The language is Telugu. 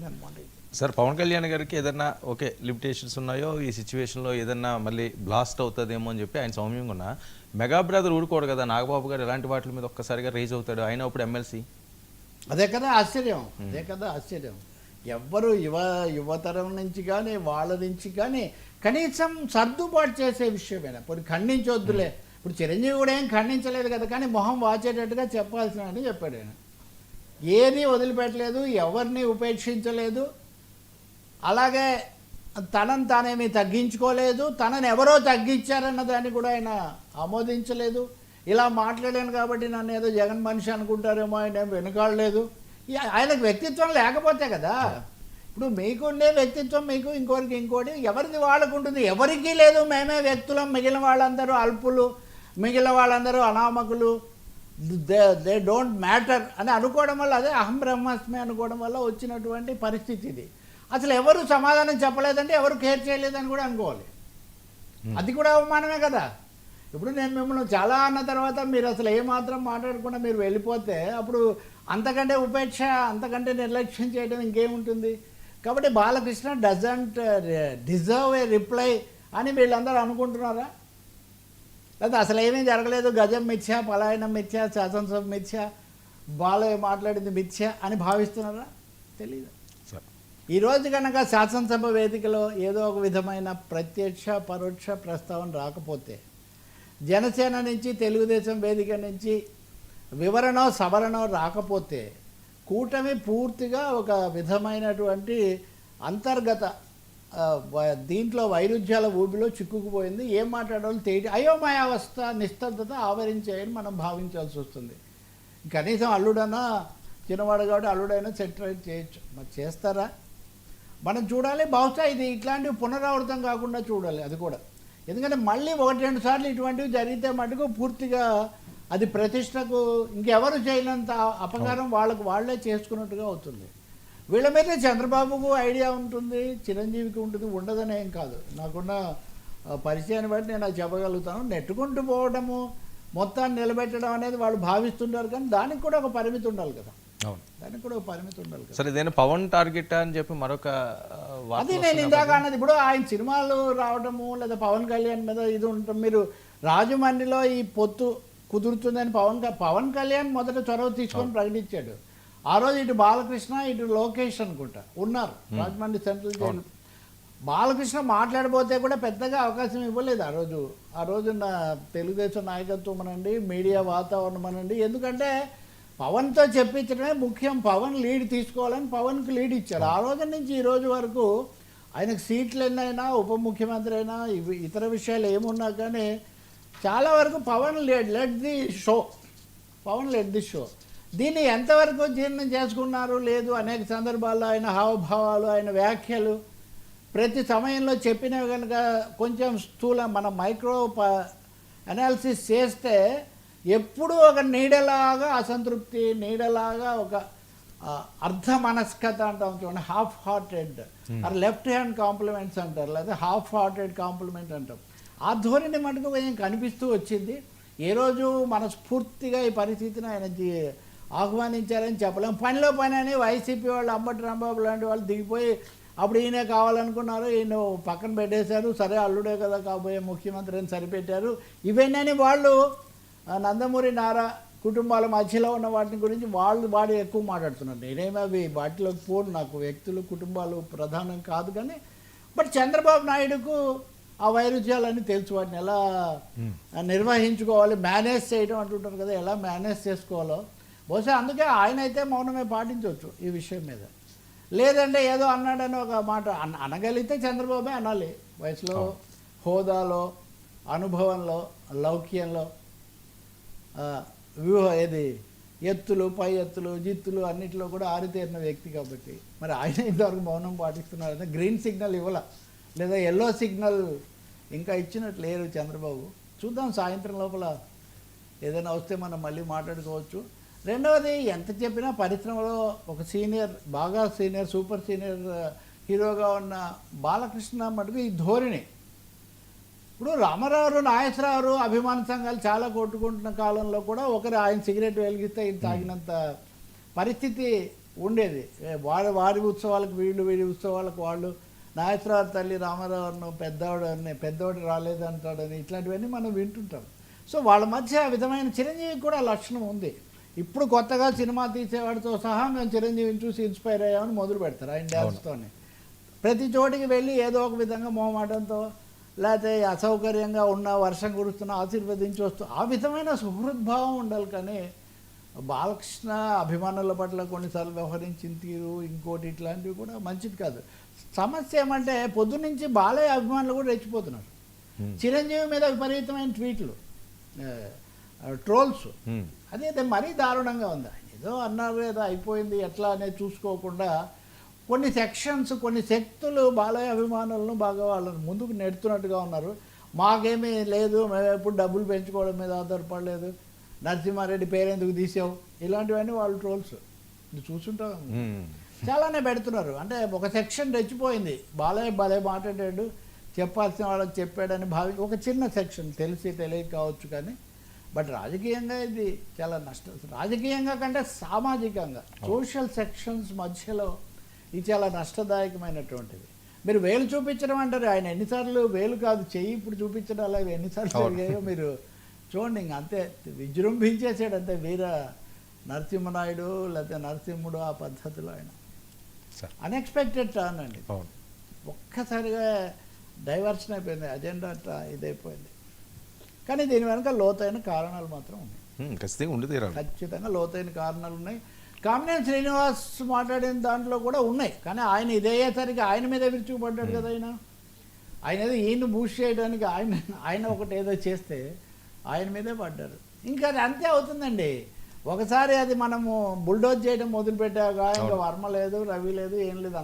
అనమాట. సార్ పవన్ కళ్యాణ్ గారికి ఏదన్నా ఓకే లిమిటేషన్స్ ఉన్నాయో ఈ సిచ్యువేషన్లో ఏదన్నా మళ్ళీ బ్లాస్ట్ అవుతుందేమో అని చెప్పి ఆయన సౌమ్యంగా ఉన్నా మెగా బ్రదర్ ఊరుకోడు కదా, నాగబాబు గారు ఎలాంటి వాటి మీద ఒక్కసారిగా రేజ్ అవుతాడు, ఆయన ఇప్పుడు ఎమ్మెల్సీ. అదే కదా ఆశ్చర్యం, అదే కదా ఆశ్చర్యం. ఎవ్వరు యువతరం నుంచి కానీ వాళ్ళ నుంచి కానీ కనీసం సర్దుబాటు చేసే విషయమేనా, ఇప్పుడు ఖండించొద్దులే. ఇప్పుడు చిరంజీవి కూడా ఏం ఖండించలేదు కదా, కానీ మొహం వాచేటట్టుగా చెప్పాల్సిన అని చెప్పాడు ఆయన. ఏది వదిలిపెట్టలేదు, ఎవరిని ఉపేక్షించలేదు, అలాగే తనను తానేమీ తగ్గించుకోలేదు, తనని ఎవరో తగ్గించారన్న దాన్ని కూడా ఆయన ఆమోదించలేదు. ఇలా మాట్లాడాను కాబట్టి నన్ను ఏదో జగన్ మనిషి అనుకుంటారేమో, ఆయన ఏం వెనుకాడలేదు. ఆయనకు వ్యక్తిత్వం లేకపోతే కదా. ఇప్పుడు మీకుండే వ్యక్తిత్వం మీకు, ఇంకోరికి ఇంకోటి, ఎవరిది వాళ్ళకు ఉంటుంది. ఎవరికీ లేదు మేమే వ్యక్తులం, మిగిలిన వాళ్ళందరూ అల్పులు, మిగిలిన వాళ్ళందరూ అనామకులు, దే డోంట్ మ్యాటర్ అని అనుకోవడం వల్ల, అదే అహం బ్రహ్మాస్మి అనుకోవడం వల్ల వచ్చినటువంటి పరిస్థితి ఇది. అసలు ఎవరు సమాధానం చెప్పలేదంటే ఎవరు కేర్ చేయలేదని కూడా అనుకోవాలి. అది కూడా అవమానమే కదా. ఇప్పుడు నేను మిమ్మల్ని చాలా అన్న తర్వాత మీరు అసలు ఏమాత్రం మాట్లాడకుండా మీరు వెళ్ళిపోతే అప్పుడు అంతకంటే ఉపేక్ష, అంతకంటే నిర్లక్ష్యం చేయడం ఇంకేముంటుంది. కాబట్టి Balakrishna doesn't deserve A reply అని వీళ్ళందరూ అనుకుంటున్నారా? లేదా అసలు ఏమీ జరగలేదు, గజం మిథ్య, పలాయనం మిథ్య, శాసనసభ మిథ్య, బాలయ్య మాట్లాడింది మిథ్య అని భావిస్తున్నారా? తెలీదు. ఈరోజు కనుక శాసనసభ వేదికలో ఏదో ఒక విధమైన ప్రత్యక్ష పరోక్ష ప్రస్తావన రాకపోతే, జనసేన నుంచి తెలుగుదేశం వేదిక నుంచి వివరణో సవరణో రాకపోతే, కూటమి పూర్తిగా ఒక విధమైనటువంటి అంతర్గత దీంట్లో వైరుధ్యాల ఊబిలో చిక్కుకుపోయింది. ఏం మాట్లాడాలో అయోమయావస్థ, నిస్తబ్దత ఆవరించాయని మనం భావించాల్సి వస్తుంది. కనీసం అల్లుడన్నా, చిన్నవాడు కాబట్టి అల్లుడైనా సెటిలైట్ చేయొచ్చు, మరి చేస్తారా? మనం చూడాలి. బహుశా ఇది ఇట్లాంటివి పునరావృతం కాకుండా చూడాలి అది కూడా. ఎందుకంటే మళ్ళీ 1-2 సార్లు ఇటువంటివి జరిగితే మటుకు పూర్తిగా అది ప్రతిష్టకు ఇంకెవరు చేయనంత అపకారం వాళ్ళకు వాళ్ళే చేసుకున్నట్టుగా అవుతుంది. వీళ్ళ మీద చంద్రబాబుకు ఐడియా ఉంటుంది, చిరంజీవికి ఉంటుంది, ఉండదనే ఏం కాదు. నాకున్న పరిచయాన్ని బట్టి నేను అది చెప్పగలుగుతాను. నెట్టుకుంటూ పోవడము, మొత్తాన్ని నిలబెట్టడం అనేది వాళ్ళు భావిస్తుంటారు, కానీ దానికి కూడా ఒక పరిమితి ఉండాలి కదా. దానికి కూడా ఒక పరిమితి ఉండాలి కదా. సరే, ఇదేనా పవన్ టార్గెట్ అని చెప్పి మరొక అది నేను ఇందాక అన్నది. ఇప్పుడు ఆయన సినిమాలు రావడము లేదా పవన్ కళ్యాణ్ మీద ఇది ఉండటం, మీరు రాజమండ్రిలో ఈ పొత్తు కుదురుతుందని పవన్ కళ్యాణ్ మొదట చొరవ తీసుకొని ప్రకటించాడు. ఆ రోజు ఇటు బాలకృష్ణ, ఇటు లోకేష్ అనుకుంటా ఉన్నారు రాజమండ్రి సెంట్రల్ జైలు. బాలకృష్ణ మాట్లాడబోతే కూడా పెద్దగా అవకాశం ఇవ్వలేదు ఆ రోజున్న తెలుగుదేశం నాయకత్వం అనండి, మీడియా వాతావరణం అనండి. ఎందుకంటే పవన్తో చెప్పించడమే ముఖ్యం, పవన్ లీడ్ తీసుకోవాలని పవన్కి లీడ్ ఇచ్చారు. ఆ రోజు నుంచి ఈ రోజు వరకు ఆయనకు సీట్లు ఎన్నైనా, ఉప ముఖ్యమంత్రి అయినా, ఇతర విషయాలు ఏమున్నా కానీ చాలా వరకు పవన్ లెడ్ ది షో. దీన్ని ఎంతవరకు జీర్ణం చేసుకున్నారు లేదు, అనేక సందర్భాల్లో ఆయన హావభావాలు, ఆయన వ్యాఖ్యలు ప్రతి సమయంలో చెప్పినవి కనుక కొంచెం స్థూలం మన మైక్రో అనాలిసిస్ చేస్తే ఎప్పుడూ ఒక నీడలాగా అసంతృప్తి, నీడలాగా ఒక అర్ధ మనస్కత అంటాం చూడండి, half hearted or left hand compliments అంటారు, లేదా హాఫ్ హార్టెడ్ కాంప్లిమెంట్ అంటాం. ఆ ధోరణి మటుకు కొంచెం కనిపిస్తూ వచ్చింది. ఏ రోజు మనస్ఫూర్తిగా ఈ పరిస్థితిని ఆయన ఆహ్వానించారని చెప్పలేము. పనిలో పని అని వైసీపీ వాళ్ళు, అంబటి రాంబాబు లాంటి వాళ్ళు దిగిపోయి అప్పుడు ఈయనే కావాలనుకున్నారు, ఈయన పక్కన పెట్టేశారు. సరే అల్లుడే కదా కాబోయే ముఖ్యమంత్రి అని సరిపెట్టారు. ఇవన్నీ వాళ్ళు నందమూరి నారా కుటుంబాల మధ్యలో ఉన్న వాటిని గురించి వాడు ఎక్కువ మాట్లాడుతున్నారు. నేనేమి అవి వాటిలోకి పోను, నాకు వ్యక్తులు కుటుంబాలు ప్రధానం కాదు. కానీ బట్ చంద్రబాబు నాయుడుకు ఆ వైరుధ్యాలన్నీ తెలుసు, వాటిని ఎలా నిర్వహించుకోవాలి, మేనేజ్ చేయడం అంటుంటారు కదా, ఎలా మేనేజ్ చేసుకోవాలో. బహుశా అందుకే ఆయన అయితే మౌనమే పాటించవచ్చు ఈ విషయం మీద. లేదంటే ఏదో అన్నాడని ఒక మాట అనగలిగితే చంద్రబాబే అనాలి. వయసులో, హోదాలో, అనుభవంలో, లౌక్యంలో, ఎత్తులు, పై ఎత్తులు, జిత్తులు అన్నింటిలో కూడా ఆరితేరిన వ్యక్తి కాబట్టి మరి ఆయన ఇంతవరకు మౌనం పాటిస్తున్నారంటే గ్రీన్ సిగ్నల్ ఇవ్వాల, లేదా ఎల్లో సిగ్నల్ ఇంకా ఇచ్చినట్లు లేరు చంద్రబాబు. చూద్దాం సాయంత్రం లోపల ఏదైనా వస్తే మనం మళ్ళీ మాట్లాడుకోవచ్చు. రెండవది, ఎంత చెప్పినా పరిశ్రమలో ఒక సీనియర్, బాగా సీనియర్, సూపర్ సీనియర్ హీరోగా ఉన్న బాలకృష్ణ మటుకు ఈ ధోరణి. ఇప్పుడు రామారావు, నాగేశ్వరరావు అభిమాన సంఘాలు చాలా కొట్టుకుంటున్న కాలంలో కూడా ఒకరు ఆయన సిగరెట్ వెలిగిస్తే ఇది తాగినంత పరిస్థితి ఉండేది. వారి ఉత్సవాలకు వీళ్ళు, వీరి ఉత్సవాలకు వాళ్ళు, నాగేశ్వరరావు తల్లి రామారావును పెద్దవాడు రాలేదంటాడని ఇట్లాంటివన్నీ మనం వింటుంటాం. సో వాళ్ళ మధ్య ఆ విధమైన చిరంజీవికి కూడా లక్షణం ఉంది. ఇప్పుడు కొత్తగా సినిమా తీసేవాడితో సహా మేము చిరంజీవిని చూసి ఇన్స్పైర్ అయ్యామని మొదలు పెడతారు ఆయన డ్యాన్స్తోనే. ప్రతి చోటికి వెళ్ళి ఏదో ఒక విధంగా మొహమాటంతో లేకపోతే అసౌకర్యంగా ఉన్న వర్షం కురుస్తున్నా ఆశీర్వదించి వస్తూ ఆ విధమైన సుహృద్భావం ఉండాలి. కానీ బాలకృష్ణ అభిమానుల పట్ల కొన్నిసార్లు వ్యవహరించిన తీరు ఇంకోటి ఇట్లాంటివి కూడా మంచిది కాదు. సమస్య ఏమంటే పొద్దున్నుంచి బాలయ్య అభిమానులు కూడా రెచ్చిపోతున్నారు. చిరంజీవి మీద విపరీతమైన ట్వీట్లు, ట్రోల్స్, అదే మరీ దారుణంగా ఉంది. ఏదో అన్నారు ఏదో అయిపోయింది ఎట్లా అనేది చూసుకోకుండా కొన్ని సెక్షన్స్, కొన్ని శక్తులు బాలయ్య అభిమానులను బాగా వాళ్ళని ముందుకు నెడుతున్నట్టుగా ఉన్నారు. మాకేమీ లేదు, మేము ఎప్పుడు డబ్బులు పెంచుకోవడం మీద ఆధారపడలేదు, నరసింహారెడ్డి పేరెందుకు తీసావు, ఇలాంటివన్నీ వాళ్ళు ట్రోల్స్ చూసుంటాం చాలానే పెడుతున్నారు. అంటే ఒక సెక్షన్ రెచ్చిపోయింది, బాలయ్య భలే మాట్లాడాడు, చెప్పాల్సిన వాళ్ళకి చెప్పాడని ఒక చిన్న సెక్షన్, తెలియక కావచ్చు. కానీ బట్ రాజకీయంగా ఇది చాలా నష్టం. రాజకీయంగా కంటే సామాజికంగా సోషల్ సెక్షన్స్ మధ్యలో ఇది చాలా నష్టదాయకమైనటువంటిది. మీరు వేలు చూపించడం అంటారు, ఆయన ఎన్నిసార్లు వేలు కాదు చెయ్యి ఇప్పుడు చూపించడం అలాగే ఎన్నిసార్లు జరిగాయో మీరు చూడండి. ఇంక అంతే విజృంభించేసాడు అంతే వీర నరసింహనాయుడు లేకపోతే నరసింహుడు ఆ పద్ధతిలో ఆయన. అన్ఎక్స్పెక్టెడ్ టర్న్ అండి, ఒక్కసారిగా డైవర్షన్ అయిపోయింది, అజెండా అట్లా ఇదైపోయింది. కానీ దీని వెనక లోతైన కారణాలు మాత్రం ఉన్నాయి, ఖచ్చితంగా లోతైన కారణాలు ఉన్నాయి. కామినేని శ్రీనివాస్ మాట్లాడిన దాంట్లో కూడా ఉన్నాయి. కానీ ఆయన ఇదయ్యేసరికి ఆయన మీద విరుచుకుపడ్డాడు కదా. ఆయన ఏదో ఈయన బూస్ట్ చేయడానికి ఆయన ఒకటి ఏదో చేస్తే ఆయన మీదే పడ్డారు. ఇంకా అది అంతే అవుతుందండి. ఒకసారి అది మనము బుల్డోజ్ చేయడం మొదలుపెట్టాక ఇంకా వర్మ లేదు, రవి లేదు, ఏం లేదు.